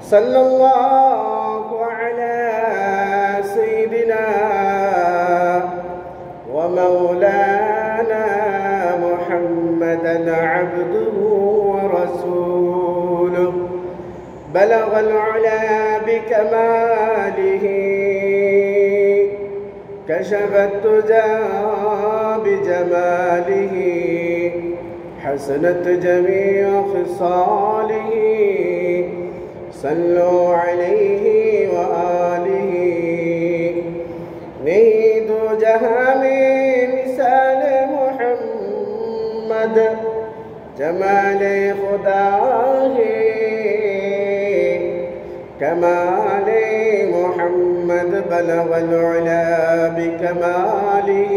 صلى الله على سيدنا ومولانا محمدا عبده ورسوله بلغ العلا بكماله كشف الدجى بجماله حسنت جميع خصاله صلوا عليه وآله नहीं दो जहां में मिसाल मोहम्मद जमाल खुदा है कमाल मोहम्मद बलगल उला बिकमालिह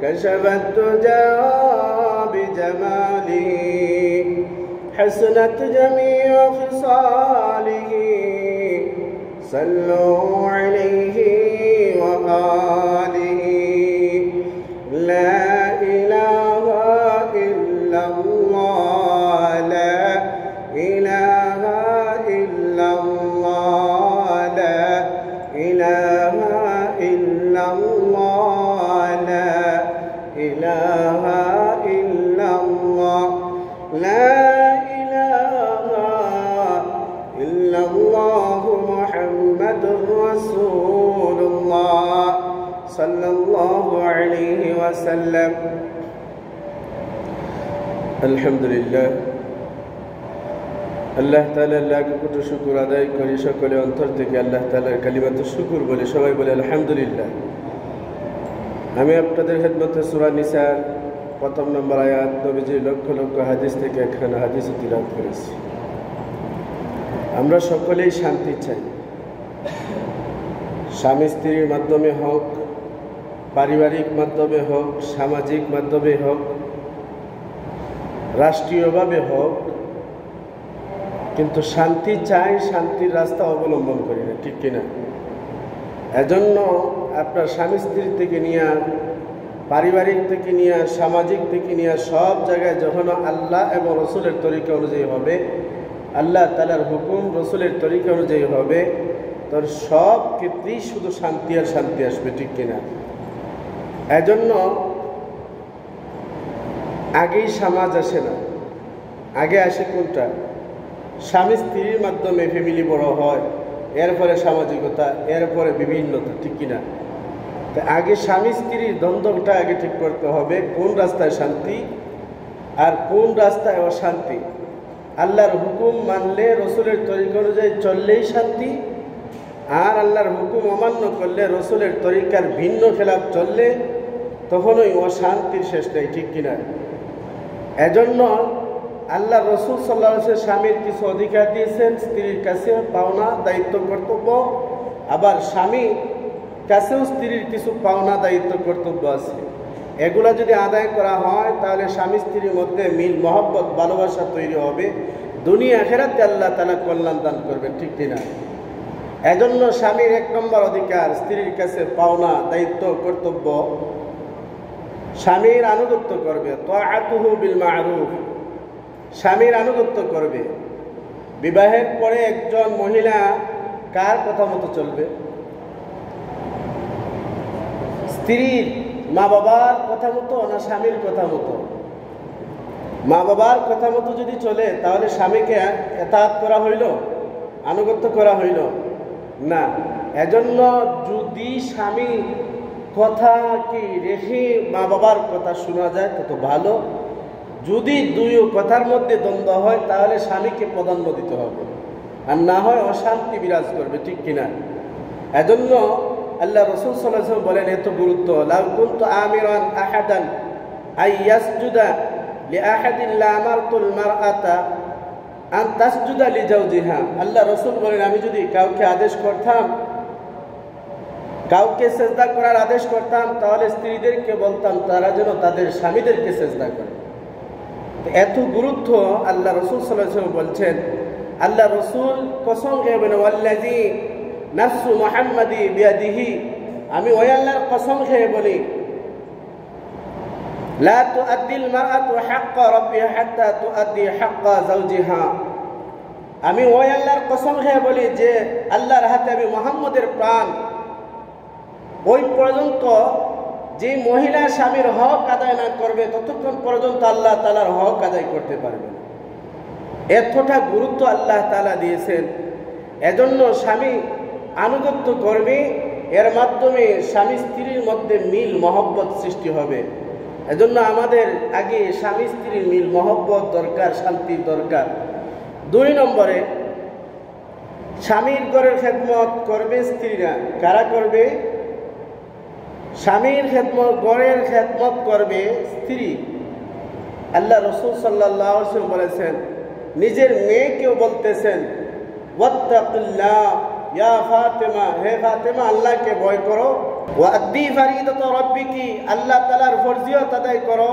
कशफ الدجى بجماله حسنت جميع خصاله صلوا عليه وآله لا إله إلا الله لا إله إلا الله لا إله إلا الله لا إله إلا الله لا إله إلا الله محمد رسول الله صلى الله عليه وسلم الحمد لله আল্লাহ তাআলার লাখ কোটি শুকর আদায় করি সকলে অন্তর থেকে আল্লাহ তাআলার কালিমাতে শুকর বলে সবাই বলে আলহামদুলিল্লাহ। আমি আপনাদের খেদমতে সূরা নিসার প্রথম নম্বর আয়াত নবীজির লক্ষ লক্ষ হাদিস থেকে একখানা হাদিস তিলাওয়াত করেছি। আমরা সকলেই শান্তি চাই, স্বামী স্ত্রীর মাধ্যমে হোক, পারিবারিক মাধ্যমে হোক, সামাজিক মাধ্যমে হোক, রাষ্ট্রীয়ভাবে হোক, কিন্তু শান্তি চাই, শান্তির রাস্তা অবলম্বন করি না, ঠিক কিনা? এজন্য আপনার স্বামী স্ত্রী থেকে নিয়ে, পারিবারিক থেকে নিয়ে, সামাজিক থেকে নিয়ে সব জায়গায় যখন আল্লাহ এবং রসুলের তরিকা অনুযায়ী হবে, আল্লাহ তাআলার হুকুম রসুলের তরিকা অনুযায়ী হবে, তোর সব ক্ষেত্রেই শুধু শান্তি আর শান্তি আসবে, ঠিক কিনা? এজন্য আগেই সমাজ আসে না, আগে আসে কোনটা? স্বামী স্ত্রীর মাধ্যমে ফ্যামিলি বড় হয়, এরপরে সামাজিকতা, এরপরে বিভিন্নতা, ঠিক কিনা? তো আগে স্বামী স্ত্রীর দ্বন্দ্বটা আগে ঠিক করতে হবে, কোন রাস্তায় শান্তি আর কোন রাস্তায় অশান্তি। আল্লাহর হুকুম মানলে, রসুলের তরিকা অনুযায়ী চললেই শান্তি, আর আল্লাহর হুকুম অমান্য করলে, রসুলের তরিকার ভিন্ন খেলাফ চললে তখনই অশান্তির শেষ নেই, ঠিক কিনা? এজন্য আল্লাহ রসুল সাল্লাল্লাহু আলাইহি ওয়াসাল্লাম স্বামীর কিছু অধিকার দিয়েছেন, স্ত্রীর কাছে পাওনা, দায়িত্ব, কর্তব্য, আবার স্বামী কাছেও স্ত্রীর কিছু পাওনা, দায়িত্ব, কর্তব্য আছে। এগুলা যদি আদায় করা হয় তাহলে স্বামী স্ত্রীর মধ্যে মিল, মহব্বত, ভালোবাসা তৈরি হবে, দুনিয়া আখিরাতে আল্লাহ তাআলা কল্যাণ দান করবেন, ঠিক কিনা? এজন্য স্বামীর এক নম্বর অধিকার স্ত্রীর কাছে পাওনা, দায়িত্ব, কর্তব্য, স্বামীর আনুগত্য করবে, তাআতুহু বিল মা'রুফ, স্বামীর আনুগত্য করবে। বিবাহের পরে একজন মহিলা কার কথা মতো চলবে? স্ত্রীর, মা বাবার কথা মতো না স্বামীর কথা মতো? মা বাবার কথা মতো যদি চলে তাহলে স্বামীকে এতাআত করা হইল, আনুগত্য করা হইল না। এজন্য যদি স্বামী কথা কি রেখে মা বাবার কথা শোনা যায় তত ভালো। যদি দুই কথার মধ্যে দ্বন্দ্ব হয় তাহলে স্বামীকে প্রাধান্য দিতে হবে, আর না হয় অশান্তি বিরাজ করবে, ঠিক কিনা? এজন্য আল্লাহ রাসূল সাল্লাল্লাহু আলাইহি ওয়াসাল্লাম বলেন, এত গুরুত্ব, লাউ কুনতু আমিরান আহাদান আই ইয়াসজুদা লিআহাদিন লা আমারতুল মারআতা আন তাসজুদা লিজাওজিহা। আল্লাহ রাসূল বলেন, আমি যদি কাউকে আদেশ করতাম, কাউকে সেজদা করার আদেশ করতাম, তাহলে স্ত্রীদেরকে বলতাম তারা যেন তাদের স্বামীদেরকে সেজদা করে। এত গুরুত্ব আল্লাহ রাসূল সাল্লাল্লাহু আলাইহি ওয়াসাল্লাম বলছেন। আল্লাহ রাসূল কসম খেয়ে বলেন, ওয়াল্লাযী নাফসু মুহাম্মাদি বিয়াদিহি, আমি ওই আল্লাহর কসম খেয়ে বলি, লা তুআদ্দিল মারআতু হাক্কা রাব্বিহা হাত্তা তুআদ্দি হাক্কা যাওজিহা। আমি ওই আল্লাহর কসম খেয়ে বলি যে আল্লাহর হাতে আমি মুহাম্মদের প্রাণ, ওই পর্যন্ত যে মহিলা স্বামীর হক আদায় না করবে ততক্ষণ পর্যন্ত আল্লাহ তাআলার হক আদায় করতে পারবে না। এতটা গুরুত্ব আল্লাহ তাআলা দিয়েছেন। এজন্য স্বামী আনুগত্য করবে, এর মাধ্যমে স্বামী স্ত্রীর মধ্যে মিল মহব্বত সৃষ্টি হবে। এজন্য আমাদের আগে স্বামী স্ত্রীর মিল মহব্বত দরকার, শান্তির দরকার। 2 নম্বরে, স্বামীর ঘরের খেদমত করবে স্ত্রীরা। কারা করবে? স্বামীর খেদমত, ঘরের খেদমত করবে স্ত্রী। আল্লাহ রাসূল সাল্লাল্লাহু আলাইহি ওয়াসাল্লাম বলেছেন, নিজের মেয়েকেও বলতেছেন, ওয়াত্তাকুল্লাহ ইয়া ফাতেমা, হে ফাতেমা আল্লাহকে ভয় করো, ওয়াদ্দি ফারিদাত রাব্বিকি, আল্লাহ তাআলার ফরজিয়ত আদায় করো,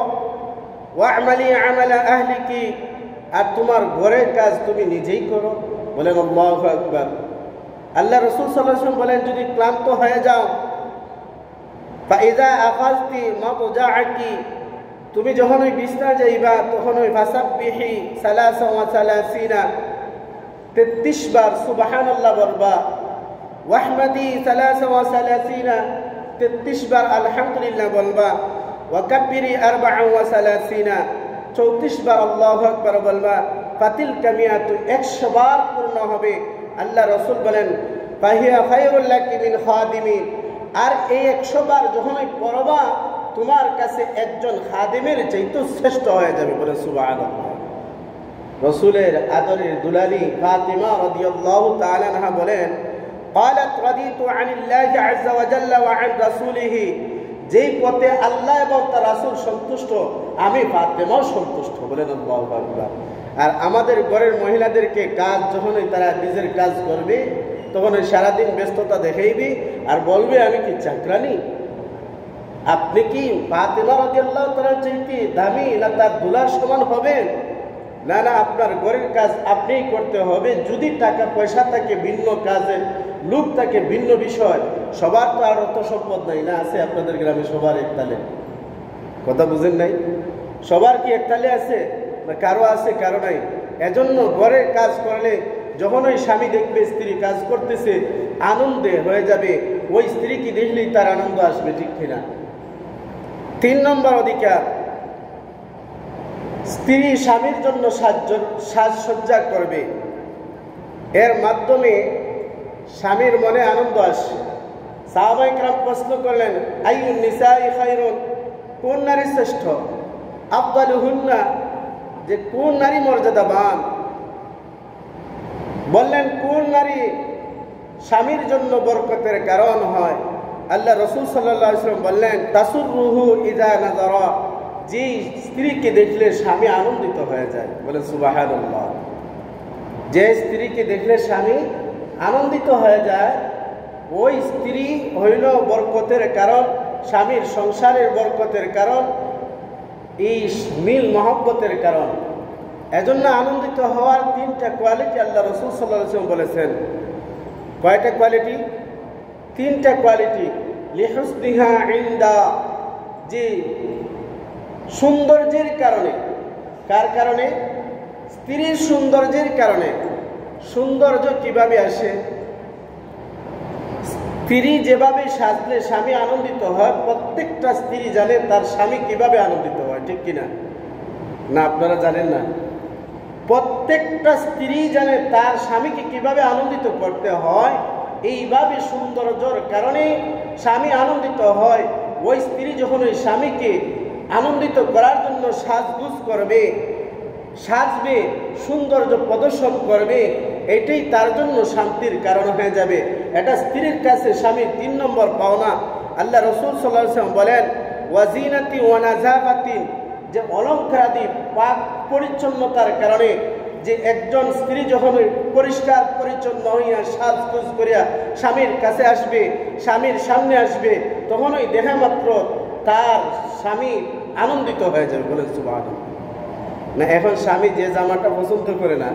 ওয়া'মালি আমালা আহলিকি, আর তোমার ঘরের কাজ তুমি নিজেই করো। বলেন আল্লাহু আকবার। আল্লাহ রাসূল সাল্লাল্লাহু আলাইহি ওয়াসাল্লাম বলেন, যদি ক্লান্ত হয়ে যাও, ফাইযা আখাযতি মাতজাআকি, তুমি যখন ওই বিছনা যাইবা তখন ওই ফাসাব্বিহি 33 বার সুবহানাল্লাহ বলবা, ওয়াহমাদি 33 বার আলহামদুলিল্লাহ বলবা, ওয়াকাব্বিরি 34 বার আল্লাহু আকবার বলবা, ফাতিলকা মিয়াতু, 100 বার পূর্ণ হবে। আল্লাহ রাসূল বলেন, ফাহিয়া খায়রুল লাকি মিন খাদিমিন, আর এই 100 বার যখনই পড়বা তোমার কাছে একজন খাদিমের চাইতে শ্রেষ্ঠ হয়ে যাবে। বলে সুবহানাল্লাহ। রাসূলের আদরের দুলালি ফাতিমা রাদিয়াল্লাহু তাআলা আনহা বলেন, قالت رضيت عن الله عز وجل وعن رسوله, যেই পথে আল্লাহ এবং তার রাসূল সন্তুষ্ট আমি ফাতেমাও সন্তুষ্ট। বলেন আল্লাহু আকবার। আর আমাদের ঘরের মহিলাদেরকে কাজ যখনই তারা নিজের কাজ করবে তখন ওই সারাদিন ব্যস্ততা দেখাইবি আর বলবে আমি কি চাকরানি? আপনি কি ফাতেমা রাদিয়াল্লাহু তাআলার চাইতে দামি না তার দুলার সমান হবেন? না না, আপনার ঘরের কাজ আপনিই করতে হবে। যদি টাকা পয়সা থাকে ভিন্ন কাজে, লোক থাকে ভিন্ন বিষয়, সবার তো আর অত সম্পদ নাই না? আছে আপনাদের গ্রামে সবার একতালে? কথা বুঝেন নাই? সবার কি একতালে আছে? না কারো আছে কারো নাই। এজন্য ঘরের কাজ করলে যখন ওই স্বামী দেখবে স্ত্রী কাজ করতেছে আনন্দে হয়ে যাবে, ওই স্ত্রীকে দেখলেই তার আনন্দ আসবে, ঠিক কিনা? 3 নম্বর অধিকার, স্ত্রী স্বামীর জন্য সাজসজ্জা করবে। এর মাধ্যমে স্বামীর মনে আনন্দ আসে। সাহাবায়ে কেরাম প্রশ্ন করলেন, আইয়ুন নিসাই খায়রুন, কোন নারী শ্রেষ্ঠ? আফদালুহুন্না, যে কোন নারী মর্যাদাবান? বললেন, কোন নারী স্বামীর জন্য বরকতের কারণ হয়? আল্লাহ রাসূল সাল্লাল্লাহু আলাইহি ওয়াসাল্লাম বললেন, তাসুররুহু ইযা নাযারা, যে স্ত্রীকে দেখলে স্বামী আনন্দিত হয়ে যায়। বলে সুবহানাল্লাহ। যে স্ত্রীকে দেখলে স্বামী আনন্দিত হয়ে যায় ওই স্ত্রী হইল বরকতের কারণ, স্বামীর সংসারের বরকতের কারণ, এই মিল মহব্বতের কারণ। এজন্য আনন্দিত হওয়ার 3টা কোয়ালিটি আল্লাহ রাসূল সাল্লাল্লাহু আলাইহি ওয়াসাল্লাম বলেছেন। কয়টা কোয়ালিটি? 3টা কোয়ালিটি। লিহুসনিহা ইনদা, যে সৌন্দর্যের কারণে। কার কারণে? স্ত্রীর সৌন্দর্যের কারণে। সৌন্দর্য কিভাবে আসে? স্ত্রী যেভাবে সাজলে স্বামী আনন্দিত হয়, প্রত্যেকটা স্ত্রী জানে তার স্বামী কিভাবে আনন্দিত হয়, ঠিক কিনা? না আপনারা জানেন না? প্রত্যেকটা স্ত্রী জানে তার স্বামীকে কিভাবে আনন্দিত করতে হয়। এইভাবে সৌন্দর্যের কারণে স্বামী আনন্দিত হয়। ওই স্ত্রী যখন ওই স্বামীকে আনন্দিত করার জন্য সাজগুজ করবে, সাজবে, সৌন্দর্য প্রদর্শন করবে, এটাই তার জন্য শান্তির কারণ হয়ে যাবে। এটা স্ত্রীর কাছে স্বামীর 3 নম্বর পাওনা। আল্লাহ রাসূল সাল্লাল্লাহু আলাইহি ওয়াসাল্লাম বলেন, ওয়াজিনাতি ওয়া নাযাফাতিন, যে অলংকারাদি পাক পরিচ্ছন্নতার কারণে, যে একজন স্ত্রী যখন পরিষ্কার পরিচ্ছন্ন হইয়া সাজগুজ করিয়া স্বামীর কাছে আসবে, স্বামীর সামনে আসবে, তখন ওই দেখা মাত্র তার স্বামী আনন্দিত হয়ে যাবে। বলেন সুবহানাল্লাহ। না এখন স্বামী যে জামাটা পছন্দ করে না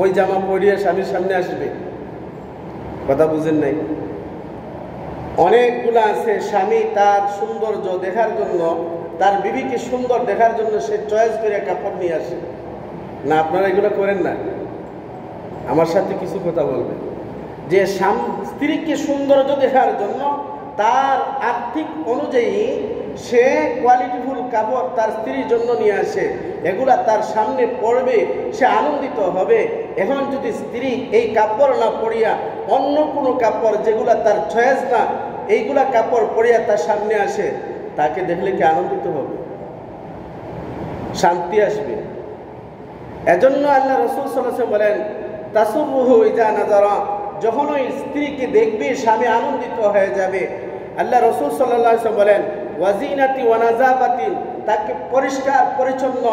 ওই জামা পরিয়ে স্বামীর সামনে আসবে? কথা বুঝেন নাই? অনেকগুলো আছে স্বামী তার সৌন্দর্য দেখার জন্য, তার বিবিকে সুন্দর দেখার জন্য সে চয়েস করে কাপড় নিয়ে আসে। না আপনারা এগুলো করেন না? আমার সাথে কিছু কথা বলবেন। যে স্ত্রীকে সৌন্দর্য দেখার জন্য তার আর্থিক অনুযায়ী সে কোয়ালিটিফুল কাপড় তার স্ত্রীর জন্য নিয়ে আসে, এগুলা তার সামনে পড়বে, সে আনন্দিত হবে। এখন যদি স্ত্রী এই কাপড় না পরিয়া অন্য কোনো কাপড় যেগুলা তার চয়েস না, এইগুলা কাপড় পরিয়া তার সামনে আসে, তাকে দেখলে কি আনন্দিত হবে? শান্তি আসবে? এজন্য আল্লাহ রাসূল সাল্লাল্লাহু আলাইহি ওয়াসাল্লাম বলেন, তাসুরুহু ইযা নাযারা, যখন ওই স্ত্রীকে দেখবে স্বামী আনন্দিত হয়ে যাবে। আল্লাহ রাসূল সাল্লাল্লাহু আলাইহি ওয়াসাল্লাম বলেন, ওয়াজিনাতি ওয়া নাযাফাতিন, তাকে পরিষ্কার পরিচ্ছন্ন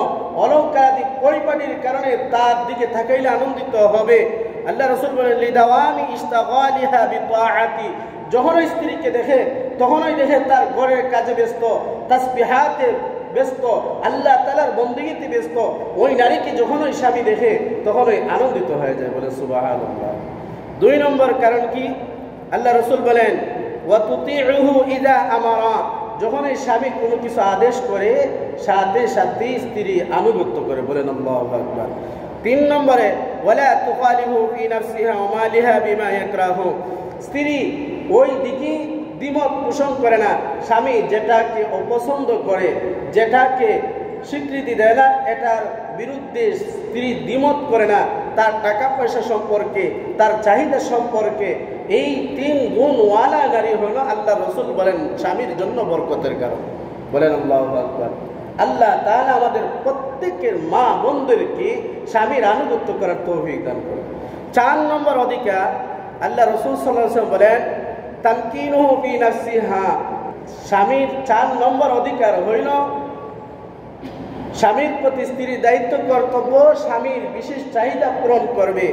অলংকারাদি পরিপাটির কারণে তার দিকে তাকাইলে আনন্দিত হবে। আল্লাহ রাসূল বলেন, লিদাওয়ামি ইশতাগালিহা বিতাআতি, যখন ওই স্ত্রীকে দেখে তখনই দেখে তার ঘরের কাজে ব্যস্ত, তাসবিহাতে ব্যস্ত, আল্লাহ তাআলার বন্দেগীতে ব্যস্ত। ওই নারীকে যখন ওই স্বামী দেখে তখনই আনন্দিত হয়ে যায়। বলে সুবহানাল্লাহ। 2 নম্বর কারণ কি? আল্লাহ রাসূল বলেন, ওয়া তুতিউহু ইযা আমারা, যখন এই স্বামী কোনো কিছু আদেশ করে সাথে সাথে স্ত্রী আনুগত্য করে। বলেন আল্লাহু আকবার। 3 নম্বরে, ওয়ালা তুখালিহু ফি নাফসিহা ওয়া মালিহা বিমা ইয়াকরাহু, স্ত্রী ওই দিকে দ্বিমত পোষণ করে না। স্বামী যেটাকে অপছন্দ করে, যেটাকে স্বীকৃতি দেয় না, এটার বিরুদ্ধে স্ত্রী দ্বিমত করে না। তার টাকা পয়সা সম্পর্কে, তার চাহিদা সম্পর্কে। এই 3 গুণওয়ালা নারী হল, আল্লাহ রাসূল বলেন, স্বামীর জন্য বরকতের কারণ। বলেন আল্লাহু আকবার। আল্লাহ তাআলা আমাদের প্রত্যেকের মা বোনদেরকে স্বামীর আনুগত্য করার তৌফিক দান করেন। 4 নম্বর অধিকার, আল্লাহ রাসূল সাল্লাল্লাহু আলাইহি ওয়াসাল্লাম বলেন, তামকিনুহু ফি নাফসিহা, স্বামীর 4 নম্বর অধিকার হইল স্বামীর প্রতি স্ত্রীর দায়িত্ব কর্তব্য, স্বামীর বিশেষ চাহিদা পূরণ করবে।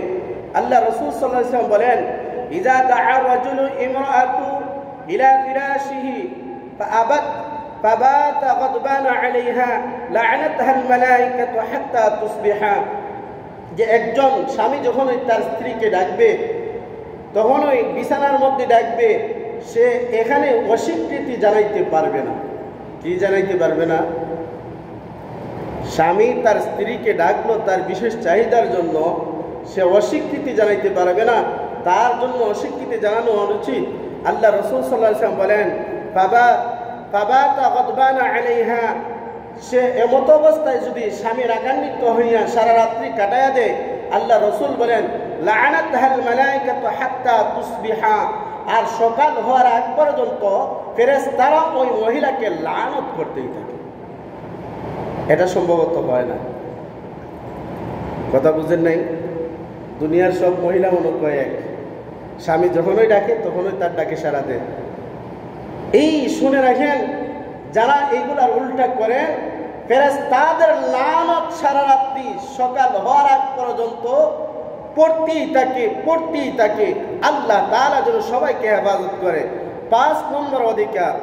আল্লাহ রাসূল সাল্লাল্লাহু আলাইহি ওয়াসাল্লাম বলেন, ইযা দাআ রাজুলু ইমরাআতু ইলা ফিরাশিহি ফাআবাত ফাবাতা গাদবানা আলাইহা লা'নাতহাল মালায়েকাতু হাত্তা তুসবিহা, যে একজন স্বামী যখন তার স্ত্রীকে ডাকবে, তখন ওই বিছানার মধ্যে ডাকবে, সে এখানে অস্বীকৃতি জানাইতে পারবে না। কি জানাইতে পারবে না? স্বামী তার স্ত্রীকে ডাকলো তার বিশেষ চাহিদার জন্য, সে অস্বীকৃতি জানাইতে পারবে না। তার জন্য অস্বীকৃতি জানানো অনুচিত। আল্লাহ রাসূল সাল্লাল্লাহু আলাইহি ওয়াসাল্লাম বলেন, ফাবাতা গাদবানা আলাইহা, সে এমত অবস্থায় যদি স্বামী রাগান্বিত হইয়া সারা রাত্রি কাটায়া দেয়, আল্লাহ রাসূল বলেন, লা'নাতহাল মালায়েকাতু হাত্তা তুসবিহা, আর সকাল হওয়ার আগ পর্যন্ত ফেরেশতারা ওই মহিলাকে লানত করতেই থাকে। এটা সম্ভবত হয় না। কথা বুঝেন নাই? দুনিয়ার সব মহিলা মনে করে এক, স্বামী যখনই ডাকে তখনই তার ডাকে সাড়া দেয়। এই শুনে রাখেন, যারা এইগুলার উল্টা করে, ফেরেশতাদের লানত সারা রাত্রি সকাল হওয়ার আগ পর্যন্ত পড়তেই থাকে। আল্লাহ তাআলা যেন সবাইকে হেফাজত করে। 5 নম্বর অধিকার,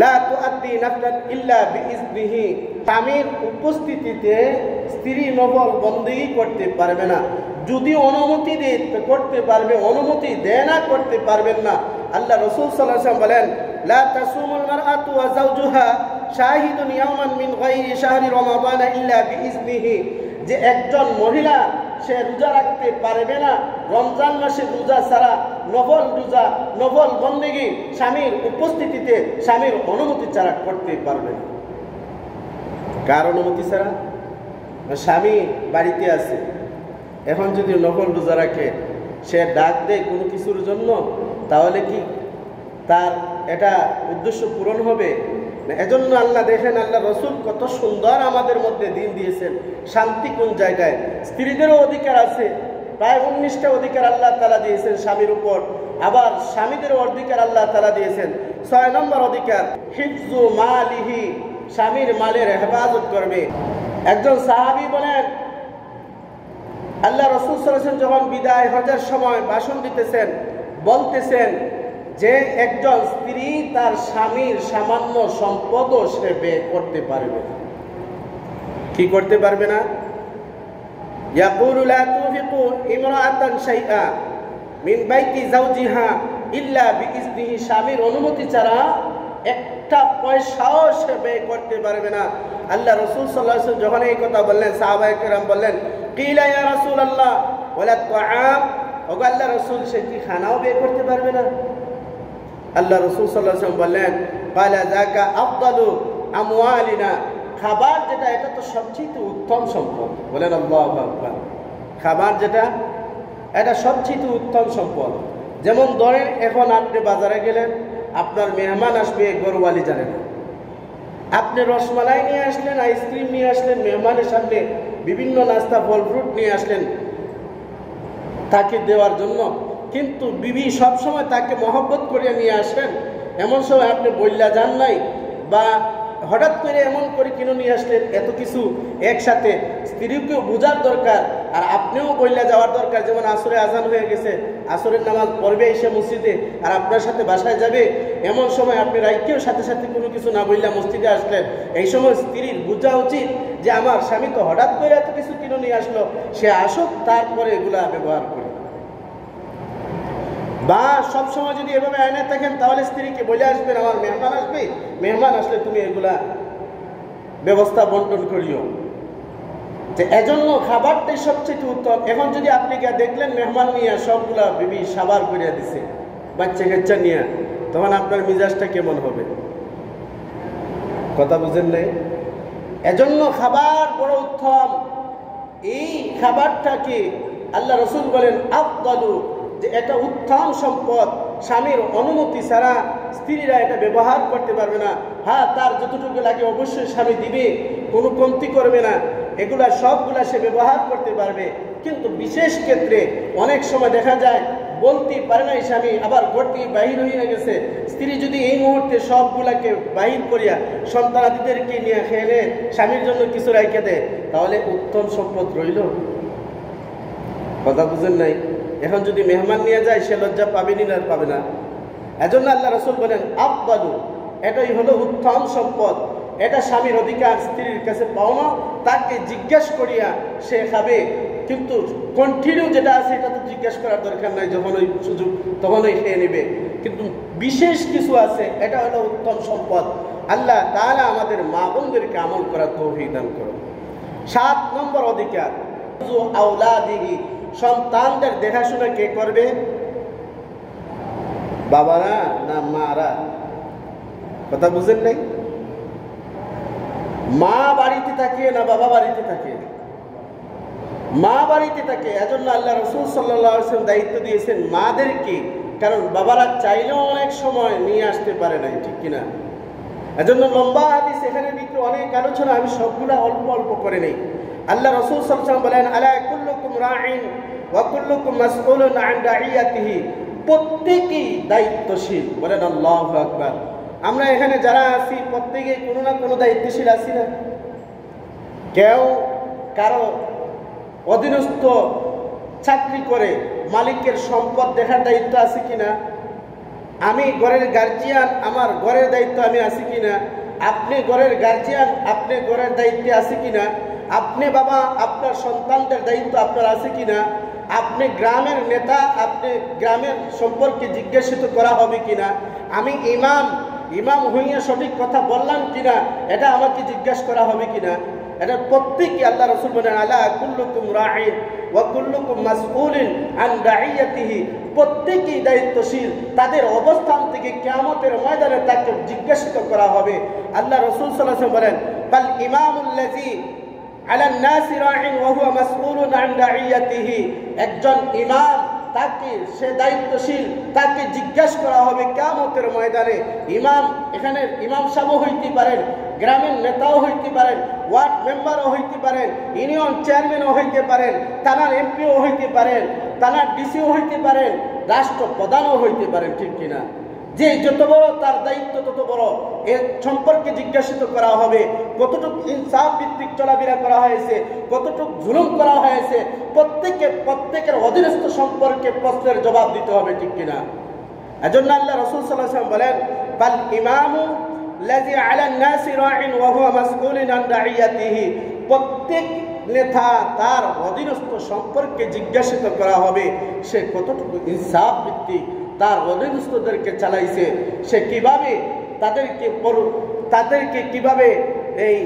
লা তুআদ্দি নাফলান ইল্লা বিইজনিহি, স্বামীর উপস্থিতিতে স্ত্রী নফল বন্দেগী করতে পারবে না। যদি অনুমতি দেয় করতে পারবে, অনুমতি দেয় না করতে পারবেন না। আল্লাহ রাসূল সাল্লাল্লাহু আলাইহি ওয়াসাল্লাম বলেন, লা তাসুমুল মারআতু ওয়া যাওজুহা শাহিদুন ইয়াওমান মিন গায়রি শাহরি রমাদান ইল্লা বিইজনিহি, যে একজন মহিলা সে রোজা রাখতে পারবে না রমজান মাসের রোজা ছাড়া, নফল রোজা, নফল বন্দেগী স্বামীর উপস্থিতিতে, স্বামীর অনুমতি ছাড়া করতে পারবে না। কার অনুমতি ছাড়া? স্বামী বাড়িতে আছে, এখন যদি নফল রোজা রাখে, সে ডাক দেয় কোনো কিছুর জন্য, তাহলে কি তার এটা উদ্দেশ্য পূরণ হবে? এজন্য আল্লাহ দেখেন, আল্লাহ রাসূল কত সুন্দর আমাদের মধ্যে দিন দিয়েছেন। শান্তি কোন জায়গায়? স্ত্রীদেরও অধিকার আছে, প্রায় 19টা অধিকার আল্লাহ তাআলা দিয়েছেন স্বামীর উপর। আবার স্বামীদেরও অধিকার আল্লাহ তাআলা দিয়েছেন। 6 নম্বর অধিকার, হিফজু মালিহি, স্বামীর মালের হেফাজত করবে। একজন সাহাবী বলেন, আল্লাহ রাসূল সাল্লাল্লাহু আলাইহি ওয়াসাল্লাম যখন বিদায় হজের সময় ভাষণ দিতেছেন, বলতেছেন যে একজন স্ত্রী তার স্বামীর সামান্য সম্পদও সে ব্যয় করতে পারবে না। কি করতে পারবে না? ইয়াকুলু লা তুফিকু ইমরাআতান শাইআ মিন বাইতি যাওজিহা ইল্লা বিইজনিহি, স্বামীর অনুমতি ছাড়া একটা পয়সাও সে ব্যয় করতে পারবে না। আল্লাহ রাসূল সাল্লাল্লাহু আলাইহি ওয়াসাল্লাম যখন এই কথা বললেন, সাহাবায়ে কেরাম বললেন, কিলা ইয়া রাসূলুল্লাহ ওয়ালা তাআম, ওগো আল্লাহ রাসূল সে কি খানাও বের করতে পারবে না? আল্লাহ রাসূল সাল্লাল্লাহু আলাইহি ওয়াসাল্লাম বললেন, ক্বালা যাকা আফদালু আমওয়ালিনা, খাবার যেটা এটা তো সবচেয়ে উত্তম সম্পদ। বলেন আল্লাহু আকবার। খাবার যেটা এটা সবচেয়ে উত্তম সম্পদ। যেমন ধরেন এখন আপনি বাজারে গেলেন, আপনার মেহমান আসবে, গরুওয়ালি জানে না, আপনি রসমালাই নিয়ে আসলেন, আইসক্রিম নিয়ে আসলেন, মেহমানের সামনে বিভিন্ন নাস্তা ফল ফ্রুট নিয়ে আসলেন তাকে দেওয়ার জন্য, কিন্তু বিবি সবসময় তাকে মহব্বত করে নিয়ে আসেন, এমন সময় আপনি বললা যান নাই, বা হঠাৎ করে এমন করে কিনে নিয়ে আসলেন, এত কিছু একসাথে স্ত্রীকেও বোঝার দরকার, আর আপনিও বললা যাওয়ার দরকার। যেমন আসরে আজান হয়ে গেছে, আসরের নামাজ পড়বে এসে মসজিদে, আর আপনার সাথে বাসায় যাবে, এমন সময় আপনি রাইকেও সাথে সাথে কোনো কিছু না বললা মসজিদে আসলেন, এই সময় স্ত্রীর বোঝা উচিত যে আমার স্বামী তো হঠাৎ করে এত কিছু কিনে নিয়ে আসলো, সে আসুক তারপরে এগুলা ব্যবহার করি। বা সবসময় যদি এভাবে আয়না থাকেন তাহলে স্ত্রীকে বলে আসবেন আমার মেহমান আসবে, মেহমান আসলে তুমি এগুলা ব্যবস্থা বন্টন করিও। যে এজন্য খাবারটাই সবচেয়ে উত্তম। এখন যদি আপনি গিয়ে দেখলেন মেহমান নিয়ে সবগুলা বিবি সাবার করিয়া দিছে বাচ্চা কাচ্চা নিয়ে, তখন আপনার মিজাজটা কেমন হবে? কথা বুঝেন নাই? এজন্য খাবার বড় উত্তম। এই খাবারটাকে আল্লাহ রাসূল বলেন আফদালু, যে এটা উত্তম সম্পদ, স্বামীর অনুমতি ছাড়া স্ত্রীরা এটা ব্যবহার করতে পারবে না। হ্যাঁ, তার যতটুকু লাগে অবশ্যই স্বামী দিবে, কোনো কমতি করবে না, এগুলা সবগুলা সে ব্যবহার করতে পারবে। কিন্তু বিশেষ ক্ষেত্রে অনেক সময় দেখা যায় বলতে পারে না স্বামী, আবার ঘর থেকে বাহির হয়ে গেছে, স্ত্রী যদি এই মুহূর্তে সবগুলাকে বাহির করিয়া সন্তানাদিদেরকে নিয়ে খেলে স্বামীর জন্য কিছু রাইখে দেয়, তাহলে উত্তম সম্পদ রইল? কথা বুঝেন নাই? এখন যদি মেহমান নিয়ে যায় সে লজ্জা পাবেনি না পাবে না? এজন্য আল্লাহ রাসূল বলেন আফদালু, এটাই হলো উত্তম সম্পদ। এটা স্বামীর অধিকার, স্ত্রীর কাছে পাওনা, তাকে জিজ্ঞেস করিয়া সে খাবে, কিন্তু কন্টিনিউ যেটা আছে এটা তো জিজ্ঞেস করার দরকার নাই, যখন ওই সুযোগ তখনই খেয়ে নেবে। কিন্তু বিশেষ কিছু আছে, এটা হলো উত্তম সম্পদ। আল্লাহ তাআলা আমাদের মা বোনদেরকে আমল করার তৌফিক দান করুন। 7 নম্বর অধিকার, আওলাদিহি, সন্তানদের দেখাশোনা কে করবে? বাবারা না মারা? কথা বুঝেন নাই? মা বাড়িতে থাকে না বাবা বাড়িতে থাকে? মা বাড়িতে থাকে। এজন্য আল্লাহ রাসূল সাল্লাল্লাহু আলাইহি ওয়াসাল্লাম দায়িত্ব দিয়েছেন মাদেরকে, কারণ বাবারা চাইলেও অনেক সময় নিয়ে আসতে পারে না, ঠিক কিনা? এজন্য লম্বা হাদিস, এখানে ভিতরে অনেক আলোচনা, আমি সবগুলা অল্প অল্প করে নেই। আল্লাহ রাসূল সাল্লাল্লাহু আলাইহি ওয়াসাল্লাম বলেন আলা কুল্লুকুম রাঈন ওয়া কুল্লুকুম মাসউলুন আন রাইয়াতিহি, প্রত্যেকেই দায়িত্বশীল। বলেন আল্লাহু আকবার। আমরা এখানে যারা আছি প্রত্যেকেই কোনো না কোনো দায়িত্বশীল আছি না? কেউ কারো অধীনস্থ চাকরি করে মালিকের সম্পদ দেখার দায়িত্ব আছে কিনা? আমি ঘরের গার্জিয়ান, আমার ঘরের দায়িত্ব আমি আছি কিনা? আপনি ঘরের গার্জিয়ান, আপনি ঘরের দায়িত্বে আছে কিনা? আপনি বাবা, আপনার সন্তানদের দায়িত্ব আপনার আছে কিনা? আপনি গ্রামের নেতা, আপনি গ্রামের সম্পর্কে জিজ্ঞাসিত করা হবে কিনা? আমি ইমাম হইয়া সঠিক কথা বললাম কিনা, এটা আমাকে জিজ্ঞাসা করা হবে কিনা? এটা প্রত্যেকই আল্লাহ রাসূল বলেন আলা কুল্লুকুম রাঈন ওয়া কুল্লুকুম মাসউলুন আন রাইয়াতিহি, প্রত্যেকই দায়িত্বশীল, তাদের অবস্থান থেকে কিয়ামতের ময়দানে তাকে জিজ্ঞাসিত করা হবে। আল্লাহ রাসূল সাল্লাল্লাহু আলাইহি ওয়াসাল্লাম বলেন বাল ইমামুল্লাযী আলান নাসি রাঈন ওয়া হুয়া মাসউলুন আন রাইয়াতিহি, একজন ইমাম, তাকে সে দায়িত্বশীল, তাকে জিজ্ঞাসা করা হবে কিয়ামতের ময়দানে। ইমাম, এখানে ইমাম সাহেব হইতে পারেন, গ্রামের নেতাও হইতে পারেন, ওয়ার্ড মেম্বারও হইতে পারেন, ইউনিয়ন চেয়ারম্যানও হইতে পারেন, থানার এমপিও হইতে পারেন, থানার ডিসিও হইতে পারেন, রাষ্ট্রপ্রধানও হইতে পারেন, ঠিক কিনা? যে যত বড় তার দায়িত্ব তত বড়, এর সম্পর্কে জিজ্ঞাসিত করা হবে কতটুকু ইনসাফ ভিত্তিক চলাফেরা করা হয়েছে, কতটুকু জুলুম করা হয়েছে, প্রত্যেকের অধীনস্থ সম্পর্কে প্রশ্নের জবাব দিতে হবে, ঠিক কিনা? এজন্য আল্লাহ রাসূল সাল্লাল্লাহু আলাইহি ওয়াসাল্লাম বলেন বাল ইমামু লাযী আলান নাসি রাঈন ওয়া হুয়া মাসউলুন আন রাইয়াতিহি, প্রত্যেক নেতা তার অধীনস্থ সম্পর্কে জিজ্ঞাসিত করা হবে সে কতটুকু ইনসাফ ভিত্তিক তার অধীনস্থদেরকে চালাইছে, সে কিভাবে তাদেরকে কিভাবে এই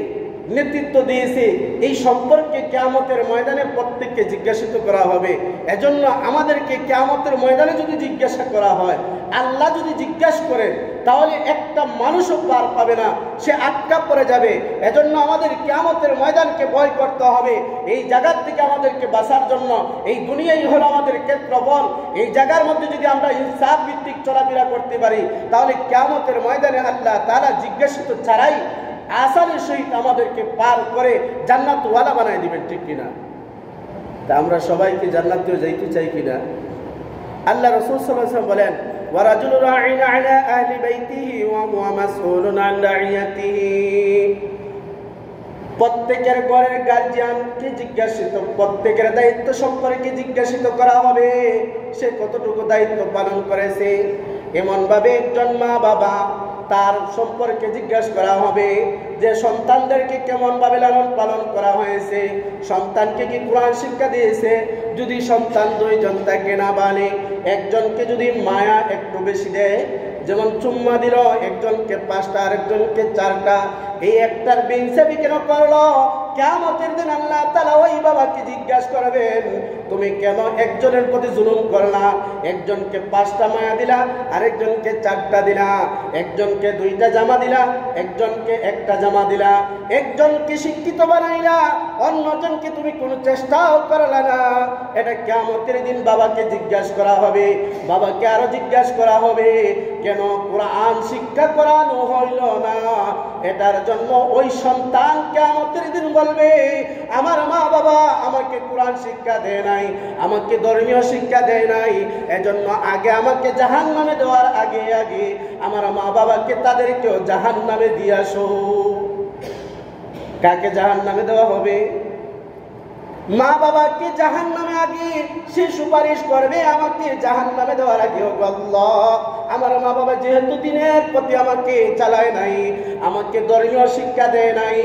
নেতৃত্ব দিয়েছে, এই সম্পর্কে কিয়ামতের ময়দানে প্রত্যেককে জিজ্ঞাসিত করা হবে। এজন্য আমাদেরকে কিয়ামতের ময়দানে যদি জিজ্ঞাসা করা হয়, আল্লাহ যদি জিজ্ঞাসা করে, তাহলে একটা মানুষও পার পাবে না, সে আটকা পড়ে যাবে। এজন্য আমাদের কিয়ামতের ময়দানকে ভয় করতে হবে। এই জায়গার থেকে আমাদেরকে বাঁচার জন্য, এই দুনিয়াই হলো আমাদের ক্ষেত্রফল, এই জায়গার মধ্যে যদি আমরা ইনসাফ ভিত্তিক চলাফেরা করতে পারি, তাহলে কিয়ামতের ময়দানে আল্লাহ তাআলা জিজ্ঞাসিত ছাড়াই আসানের সহিত আমাদেরকে পার করে জান্নাতওয়ালা বানায় দিবেন, ঠিক কিনা? তা আমরা সবাইকে জান্নাতেও যাইতে চাই কিনা? আল্লাহ রাসূল সাল্লাল্লাহু আলাইহি ওয়াসাল্লাম বলেন, ওয়া রাজুলু রাঈন আলা আহলি বাইতিহি ওয়া হুয়া মাসউলুন আন রাইয়াতিহি। প্রত্যেকের ঘরের গার্জিয়ানকে জিজ্ঞাসিত, প্রত্যেকের দায়িত্ব সম্পর্কে জিজ্ঞাসিত করা হবে, সে কতটুকু দায়িত্ব পালন করেছে। এমন ভাবে একজন মা বাবা তার সম্পর্কে জিজ্ঞাসা করা হবে যে সন্তানদেরকে কেমন ভাবে লালন পালন করা হয়েছে, সন্তানকে কি কোরআন শিক্ষা দিয়েছে। যদি সন্তান দুইজন থাকে না বালে, একজনকে যদি মায়া একটু বেশি দেয়, যেমন চুম্মা দিল, একজনকে 5টা আরেকজনকে 4টা, এই একটার বেইনসাফি কেন করলো? কিয়ামতের দিন আল্লাহ তাআলা ওই বাবাকে জিজ্ঞাসা করবেন, তুমি কেন একজনের প্রতি জুলুম করলা? একজনকে 5টা মায়া দিলা, আরেকজনকে 4টা দিলা, একজনকে 2টা জামা দিলা, একজনকে 1টা জামা দিলা, একজনকে শিক্ষিত বানাইলা, অন্যজনকে তুমি কোনো চেষ্টাও করলা না। এটা কিয়ামতের দিন বাবাকে জিজ্ঞাসা করা হবে। বাবাকে আরো জিজ্ঞাসা করা হবে, কেন কোরআন শিক্ষা করানো হইল না? এটার জন্য ওই সন্তান কিয়ামতের দিন বলবে, আমার মা বাবা আমাকে কোরআন শিক্ষা দেয় নাই, আমাকে ধর্মীয় শিক্ষা দেয় নাই, এজন্য আগে আমাকে জাহান্নামে দেওয়ার আগে আগে আমার মা বাবাকে তাদেরকেও জাহান্নামে দিয়ে আসো। কাকে জাহান্নামে দেওয়া হবে? মা বাবাকে জাহান্নামে আগে সে সুপারিশ করবে, আমাকে জাহান্নামে দেওয়ার আগে, আল্লাহ আমার মা বাবা যেহেতু দিনের প্রতি আমাকে চালায় নাই, আমাকে ধর্মীয় শিক্ষা দেয় নাই,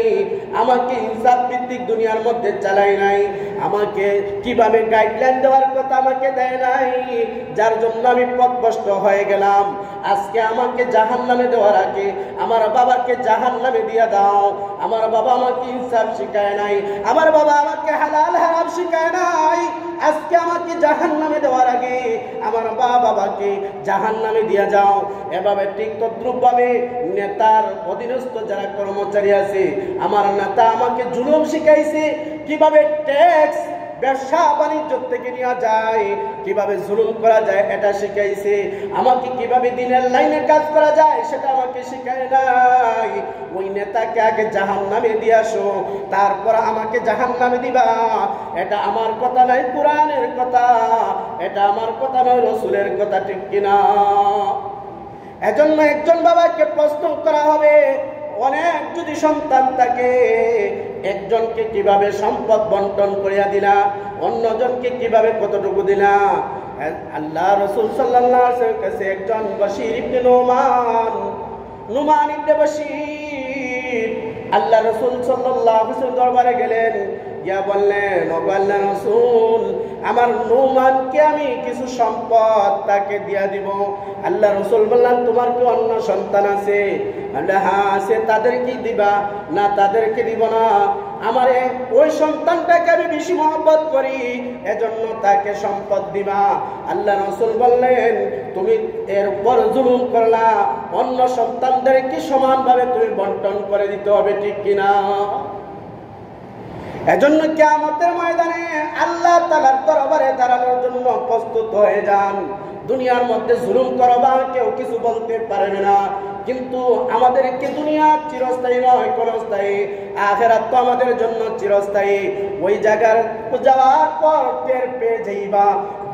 আমাকে ইনসাফ ভিত্তিক দুনিয়ার মধ্যে চালায় নাই, আমাকে কিভাবে গাইডলাইন দেওয়ার কথা আমাকে দেয় নাই, যার জন্য আমি পথভ্রষ্ট হয়ে গেলাম। আজকে আমাকে জাহান্নামে দেওয়ার আগে আমার বাবাকে জাহান্নামে দিয়ে দাও। আমার বাবা আমাকে ইনসাফ শিখায় নাই, আমার বাবা আমাকে হালাল হারাম শিখায় নাই, আজকে আমাকে জাহান্নামে দেওয়ার আগে আমার বাবাকে জাহান্নামে দিয়ে যাও। এভাবে ঠিক তদ্রূপভাবে নেতার অধীনস্থ যারা কর্মচারী আছে, আমার নেতা আমাকে জুলুম শিখাইছে, কিভাবে ট্যাক্স ব্যবসা বাণিজ্য থেকে নেওয়া যায়, কিভাবে জুলুম করা যায় এটা শিখাইছে, আমাকে কিভাবে দিনের লাইনে কাজ করা যায় সেটা আমাকে শিখায় নাই। ওই নেতাকে আগে জাহান্নামে দিয়ে আসো, তারপর আমাকে জাহান্নামে দিবা। এটা আমার কথা নয়, কোরআনের কথা, এটা আমার কথা নয়, রাসূলের কথা, ঠিক কিনা? এজন্য একজন বাবাকে প্রশ্ন করা হবে, অনেক যদি সন্তান থাকে, একজনকে কিভাবে সম্পদ বন্টন করিয়া দিলা, অন্যজনকে কিভাবে কতটুকু দিলা। আল্লাহ রাসূল সাল্লাল্লাহু আলাইহি ওয়াসাল্লামের কাছে একজন বশীর ইবনে নুমান ইবনে বশীর আল্লাহ রাসূল সাল্লাল্লাহু আলাইহি ওয়াসাল্লাম দরবারে গেলেন, গিয়া বললেন, ও আল্লাহর রাসূল, আমার নুমানকে আমি কিছু সম্পদ তাকে দিয়া দিব। আল্লাহ রাসূল বললেন, তোমার কি অন্য সন্তান আছে? আল্লাহ হ্যাঁ আছে। তাদেরকে দিবা? না, তাদেরকে দিব না, আমার ওই সন্তানটাকে আমি বেশি মহব্বত করি, এজন্য তাকে সম্পদ দিবা। আল্লাহ রাসূল বললেন, তুমি এর উপর জুলুম করলা, অন্য সন্তানদেরকে সমানভাবে তুমি বন্টন করে দিতে হবে, ঠিক কিনা? এজন্য কিয়ামতের ময়দানে আল্লাহ তাআলার দরবারে দাঁড়ানোর জন্য প্রস্তুত হয়ে যান। দুনিয়ার মধ্যে জুলুম করবা, কেউ কিছু বলতে পারবে না, কিন্তু আমাদেরকে দুনিয়া চিরস্থায়ী নয়, ক্ষণস্থায়ী। আখিরাত তো আমাদের জন্য চিরস্থায়ী। ওই জায়গার যাওয়ার পর টের পেয়ে যাইবা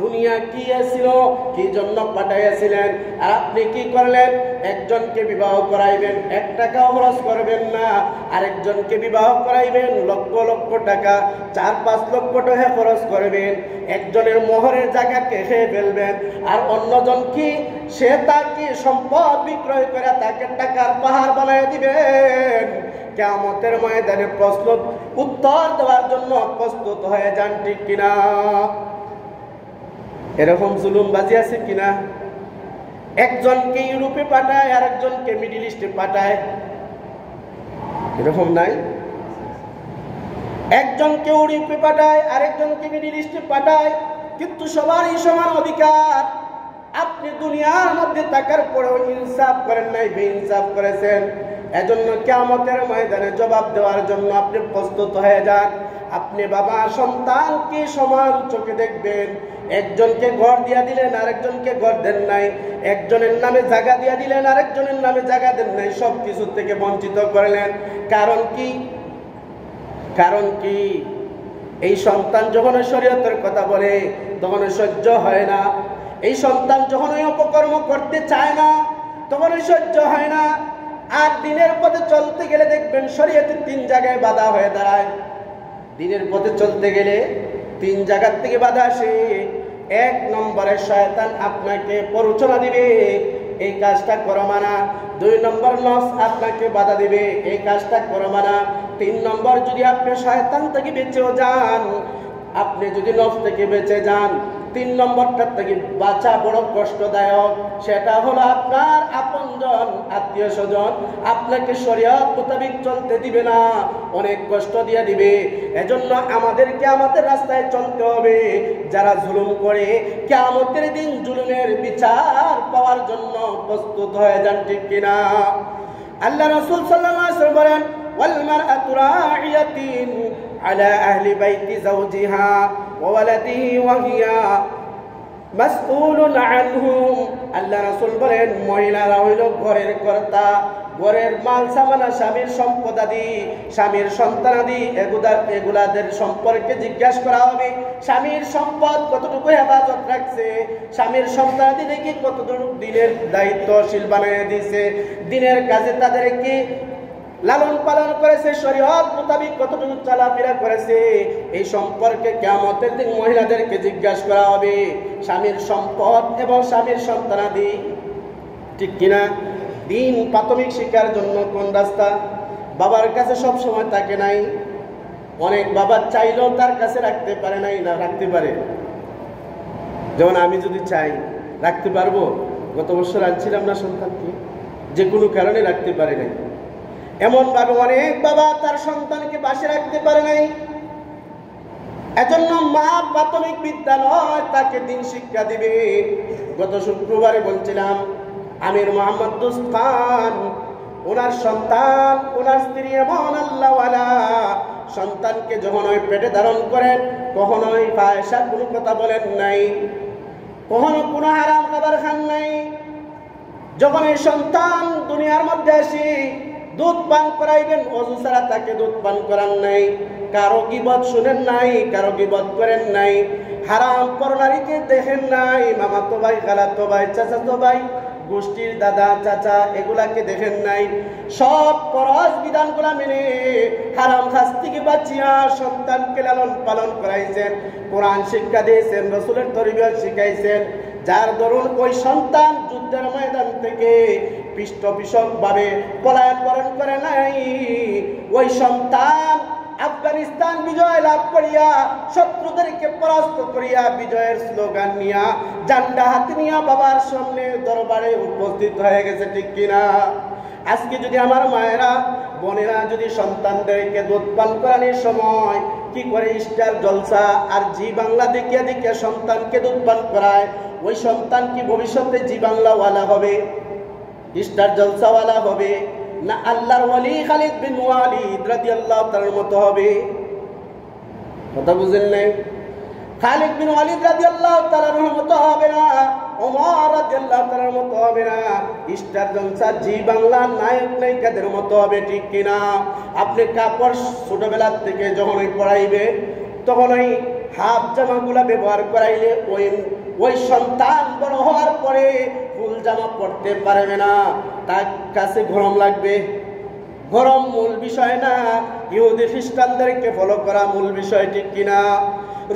দুনিয়া কি ছিল, কি জন্য পাঠাইয়াছিলেন। আর আপনি কি করলেন? একজনকে বিবাহ করাইবেন, 1 টাকাও খরচ করবেন না, আরেকজনকে বিবাহ করাইবেন, লক্ষ লক্ষ টাকা, 4-5 লক্ষ টাকা খরচ করবেন। একজনের মোহরের জায়গা খেয়ে ফেলবেন, আর অন্যজন কি, সে তাকে সম্পদ বিক্রয় করে তাকে টাকার পাহাড় বানিয়ে দিবেন। কিয়ামতের ময়দানে প্রশ্ন উত্তর দেওয়ার জন্য প্রস্তুত হয়ে যান, ঠিক কিনা? এরকম জুলুমবাজি আছে কিনা? একজনকে ইউরোপে পাঠায়, আরেকজনকে মিডল ইস্টে পাঠায়, এরকম নাই? একজনকে ইউরোপে পাঠায়, আরেকজনকে মিডল ইস্টে পাঠায়, কিন্তু সবারই সমান অধিকার। আপনি দুনিয়ার মধ্যে থাকার পরেও ইনসাফ করেন নাই, বেইনসাফ করেছেন। এজন্য কিয়ামতের ময়দানে জবাব দেওয়ার জন্য আপনি প্রস্তুত হয়ে যান। আপনি বাবা সন্তানকে সমান চোখে দেখবেন। একজনকে ঘর দিয়া দিলেন, আরেকজনকে ঘর দেন নাই। একজনের নামে জায়গা দিয়া দিলেন, আরেকজনের নামে জায়গা দেন নাই। সব কিছু থেকে বঞ্চিত করলেন। কারণ কি? কারণ কি? এই সন্তান যখন শরীয়তের কথা বলে তখন সহ্য হয় না। এই সন্তান যখন ওই অপকর্ম করতে চায় না তখন সহ্য হয় না। আর দিনের পথে চলতে গেলে দেখবেন শরীয়তে 3 জায়গায় বাধা হয়ে দাঁড়ায়। দিনের পথে চলতে গেলে 3 জায়গার থেকে বাধা আসে। 1 নম্বরে শয়তান আপনাকে প্ররোচনা দিবে, এই কাজটা করো মানা। 2 নম্বর নফস আপনাকে বাধা দিবে, এই কাজটা করো মানা। 3 নম্বর যদি আপনি শয়তান থেকে বেঁচেও যান, আপনি যদি নফস থেকে বেঁচে যান, 3 নম্বরটার থেকে বাঁচা বড় কষ্টদায়ক। সেটা হলো আপনার আপনজন, আত্মীয় স্বজন আপনাকে শরীয়ত মোতাবেক চলতে দিবে না, অনেক কষ্ট দিয়ে দিবে। এজন্য আমাদেরকে আমাদের রাস্তায় চলতে হবে। যারা জুলুম করে কিয়ামতের দিন জুলুমের বিচার পাওয়ার জন্য প্রস্তুত হয়ে যান, ঠিক কিনা? আল্লাহ রাসূল সাল্লাল্লাহু আলাইহি ওয়াসাল্লাম বলেন, ওয়াল মারআতু রা'iয়াতুন আলা আহলি বাইতি যাওজিহা ওয়া ওয়ালাদিহি ওয়া হিয়া মাসউলুন আনহুম। আল্লাহ রাসূল বলেন, মহিলারা হইল ঘরের কর্তা। ঘরের মাল সামানা, স্বামীর সম্পদাদি, স্বামীর সন্তানাদি, এগুলাদের সম্পর্কে জিজ্ঞাসা করা হবে। স্বামীর সম্পদ কতটুকু হেফাজত রাখছে, স্বামীর সন্তানাদি দেখি কতটুকু দিনের দায়িত্বশীল বানিয়ে দিয়েছে, দিনের কাজে তাদেরকে লালন পালন করেছে, শরীয়ত মোতাবেক কতটুকু চলাফেরা করেছে, এই সম্পর্কে কিয়ামতের দিন মহিলাদেরকে জিজ্ঞাসা করা হবে। স্বামীর সম্পদ এবং স্বামীর সন্তানাদি, ঠিক কিনা? দিন প্রাথমিক শিক্ষার জন্য কোন রাস্তা? বাবার কাছে সব সময় থাকে নাই। অনেক বাবা চাইলেও তার কাছে রাখতে পারে নাই, না রাখতে পারে। যেমন আমি যদি চাই রাখতে পারবো। গত বছর আনছিলাম না সন্তানকে, যে কোনো কারণে রাখতে পারে নাই। এমন ভাবে অনেক বাবা তার সন্তানকে বাসে রাখতে পারে নাই। এজন্য মা প্রাথমিক বিদ্যালয় তাকে দিন শিক্ষা দিবে। গত শুক্রবারে বলছিলাম, আমির মোহাম্মদ দোস্ত খান, ওনার সন্তান, ওনার স্ত্রী এমন আল্লাহওয়ালা, সন্তানকে যখন ওই পেটে ধারণ করেন কখনোই ফাহিশা কোনো কথা বলেন নাই, কখনো কোনো হারাম খাবার খান নাই। যখন এই সন্তান দুনিয়ার মধ্যে আসি দুধ পান করাইবেন, ওযু ছাড়া তাকে দুধ পান করান নাই। কারো গীবত শুনেন নাই, কারো গীবত করেন নাই, হারাম পরনারীকে দেখেন নাই, মামাতো ভাই, খালাতো ভাই, চাচাতো ভাই, গোষ্ঠীর দাদা চাচা এগুলাকে দেখেন নাই। সব ফরজ বিধানগুলা মেনে হারাম কাজ থেকে বাঁচিয়া সন্তানকে লালন পালন করাইছেন, কোরআন শিক্ষা দিয়েছেন, রাসূলের তরবিয়ত শিখাইছেন। যার দরুন ওই সন্তান যুদ্ধের ময়দান থেকে পৃষ্ঠপোষক ভাবে পলায়ন বরণ করে নাই। ওই সন্তান আফগানিস্তান বিজয় লাভ করিয়া, শত্রুদেরকে পরাস্ত করিয়া, বিজয়ের স্লোগান নিয়া, ঝান্ডা হাতে নিয়া বাবার সামনে দরবারে উপস্থিত হয়ে গেছে, ঠিক কিনা? আজকে যদি আমার মায়েরা বোনেরা যদি সন্তানদেরকে দুধ পান করানোর সময় কি করে স্টার জলসা আর জি বাংলা দেখিয়া দেখিয়া সন্তানকে দুধ পান করায়, ওই সন্তান কি ভবিষ্যতে জি বাংলাওয়ালা হবে, স্টার জলসাওয়ালা হবে, না আল্লাহর ওয়ালি খালিদ বিন ওয়ালিদ রাদিয়াল্লাহু তাআলার মতো হবে? কথা বুঝেন নাই? খালিদ বিন ওয়ালিদ রাদিয়াল্লাহু তাআলার মতো হবে না, ওমর রাদিয়াল্লাহু তাআলার মতো হবে না, স্টার জলসা জি বাংলা নায়ক নায়িকাদের মতো হবে, ঠিক কিনা? আপনি কাপড় ছোটবেলা থেকে যখনই পড়াইবে তখন ওই হাফ জামাগুলা ব্যবহার করাইলে ওই সন্তান বড় হওয়ার পরে ফুল জামা পড়তে পারবে না, তার কাছে গরম লাগবে। গরম মূল বিষয় না, ইহুদি খ্রিস্টানদেরকে ফলো করা মূল বিষয়, ঠিক কিনা?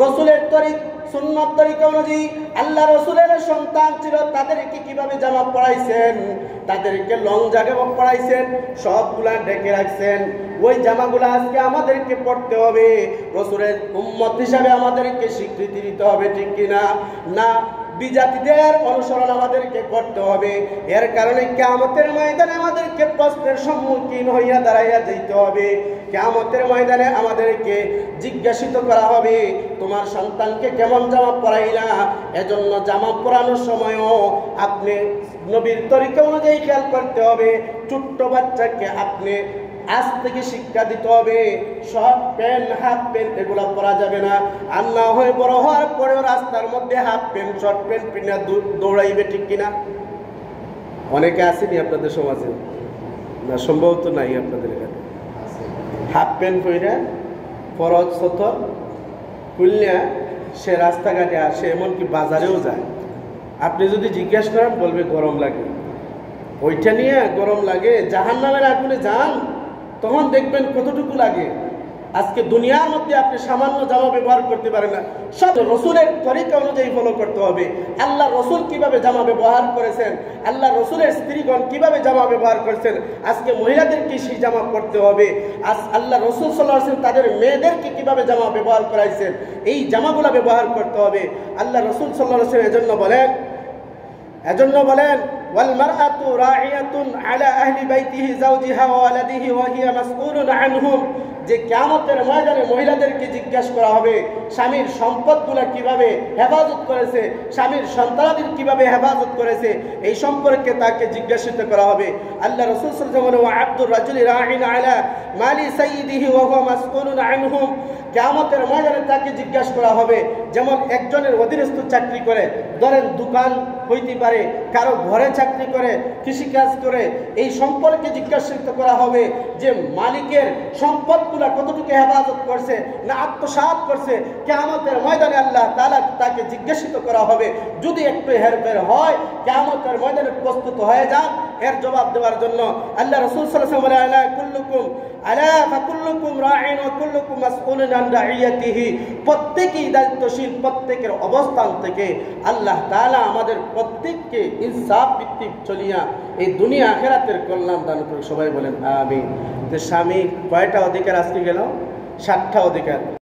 রসুলের তরিক সুন্নাত তরিকা অনুযায়ী আল্লাহ রসুলের সন্তান ছিল, তাদেরকে কিভাবে জামা পড়াইছেন, তাদেরকে লং জামা পড়াইছেন, সবগুলা ঢেকে রাখছেন। ওই জামাগুলা আজকে আমাদেরকে পড়তে হবে, রসুলের উম্মত হিসাবে আমাদেরকে স্বীকৃতি দিতে হবে, ঠিক কিনা? না বিজাতিদের অনুসরণ আমাদেরকে করতে হবে। এর কারণে কিয়ামতের ময়দানে আমাদেরকে প্রশ্নের সম্মুখীন হইয়া দাঁড়াইয়া যেতে হবে। কিয়ামতের ময়দানে আমাদেরকে জিজ্ঞাসিত করা হবে, তোমার সন্তানকে কেমন জামা পরাইলা। এজন্য জামা পরানোর সময়ও আপনি নবীর তরিকা অনুযায়ী খেয়াল করতে হবে। ছোট্ট বাচ্চাকে আপনি আজ থেকে শিক্ষা দিতে হবে, শর্ট প্যান্ট হাফ প্যান্ট এগুলো পরা যাবে না। আর না হয়ে বড় হওয়ার পরেও রাস্তার মধ্যে হাফ প্যান্ট শর্ট প্যান্ট পিনা দৌড়াইবে, ঠিক কিনা? অনেকে আসেনি আপনাদের সমাজে? না, সম্ভবত নাই আপনাদের এখানে। হাফ প্যান্ট পরে ফরজ সতর খুলনা সে রাস্তাঘাটে আসে, এমনকি বাজারেও যায়। আপনি যদি জিজ্ঞাসা করেন বলবে গরম লাগে। ওইটা নিয়ে গরম লাগে, জাহান্নামের আগুনে যান তখন দেখবেন কতটুকু লাগে। আজকে দুনিয়ার মধ্যে আপনি সামান্য জামা ব্যবহার করতে পারেন না, সব রসুলের তরিকা অনুযায়ী ফলো করতে হবে। আল্লাহ রসুল কিভাবে জামা ব্যবহার করেছেন, আল্লাহ রসুলের স্ত্রীগণ কিভাবে জামা ব্যবহার করেছেন, আজকে মহিলাদেরকে সেই জামা পরতে হবে। আজ আল্লাহ রসুল সাল্লাল্লাহু আলাইহি ওয়াসাল্লাম তাদের মেয়েদেরকে কিভাবে জামা ব্যবহার করাইছেন, এই জামাগুলা ব্যবহার করতে হবে। আল্লাহ রসুল সাল্লাল্লাহু আলাইহি ওয়াসাল্লাম এজন্য বলেন ওয়াল মারআতু রাইয়াতুন আলা আহলি বাইতিহি যাওজিহা ওয়া ওয়ালাদিহি ওয়া হিয়া মাসউলুন আনহুম, যে কিয়ামতের ময়দানে মহিলাদেরকে জিজ্ঞাসা করা হবে স্বামীর সম্পদগুলো কিভাবে হেফাজত করেছে, স্বামীর সন্তানাদের কিভাবে হেফাজত করেছে, এই সম্পর্কে তাকে জিজ্ঞাসিত করা হবে। আল্লাহ রাসূল সাল্লাল্লাহু আলাইহি ওয়া সাল্লাম আব্দুর রাজুলি রাইন আলা মালি সাইয়্যিদিহি ওয়া হুয়া মাসউলুন আনহুম, কিয়ামতের ময়দানে তাকে জিজ্ঞাসা করা হবে। যেমন একজনের অধীনস্থ চাকরি করে, ধরেন দোকান হইতে পারে, কারো ঘরে চাকরি করে, কৃষিকাজ করে, এই সম্পর্কে জিজ্ঞাসিত করা হবে যে মালিকের সম্পদগুলা কতটুকু হেফাজত করছে না আত্মসাৎ করছে। কিয়ামতের ময়দানে আল্লাহ তাআলা তাকে জিজ্ঞাসিত করা হবে। যদি একটু হেরফের হয় কিয়ামতের ময়দানে প্রস্তুত হয়ে যান এর জবাব দেওয়ার জন্য। আল্লাহ রাসূল সাল্লাল্লাহু আলাইহি ওয়া সাল্লাম আলা ফাকুল্লুকুম রাইন ওয়া কুল্লুকুম মাসউলুন আন রাইয়াতিহি, প্রত্যেকই দায়িত্বশীল, প্রত্যেকের অবস্থান থেকে আল্লাহ তাআলা আমাদের প্রত্যেককে ইনসাফ ভিত্তিক চলিয়া এই দুনিয়া আখিরাতের কল্যাণ দান করুন। সবাই বলেন আমিন। যে স্বামী কয়টা অধিকার আজকে গেল? 7টা অধিকার।